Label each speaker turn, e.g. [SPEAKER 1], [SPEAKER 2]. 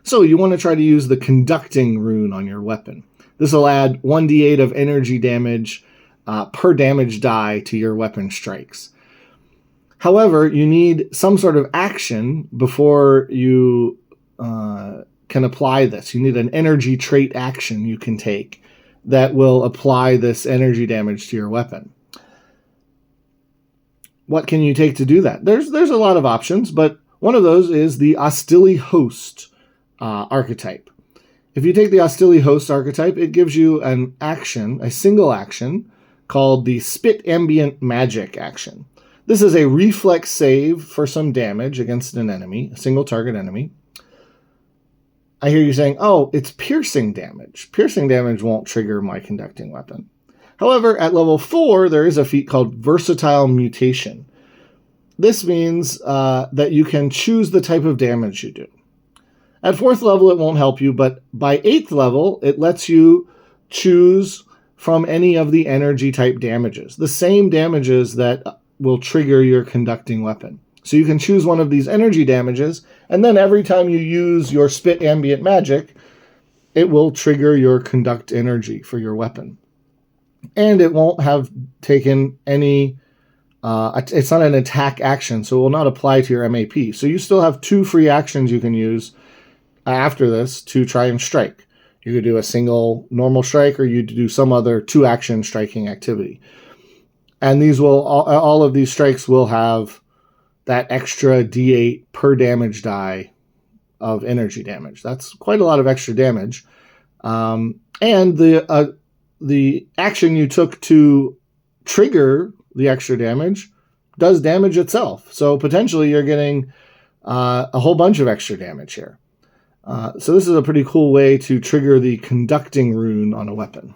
[SPEAKER 1] So you want to try to use the conducting rune on your weapon. This will add 1d8 of energy damage per damage die to your weapon strikes. However, you need some sort of action before you can apply this. You need an energy trait action you can take that will apply this energy damage to your weapon. What can you take to do that? There's a lot of options, but one of those is the Hostili Host archetype. If you take the Hostili Host archetype, it gives you an action, a single action, called the Spit Ambient Magic action. This is a reflex save for some damage against an enemy, a single target enemy. I hear you saying, oh, it's piercing damage. Piercing damage won't trigger my conducting weapon. However, at level 4, there is a feat called Versatile Mutation. This means that you can choose the type of damage you do. At 4th level, it won't help you, but by 8th level, it lets you choose from any of the energy type damages, the same damages that will trigger your conducting weapon. So you can choose one of these energy damages, and then every time you use your Spit Ambient Magic, it will trigger your conduct energy for your weapon. And it won't have taken any, it's not an attack action, so it will not apply to your MAP. So you still have 2 free actions you can use after this to try and strike. You could do a single normal strike, or you could do some other 2-action striking activity. And these will all of these strikes will have that extra D8 per damage die of energy damage. That's quite a lot of extra damage. And the action you took to trigger the extra damage does damage itself. So potentially you're getting a whole bunch of extra damage here. So this is a pretty cool way to trigger the conducting rune on a weapon.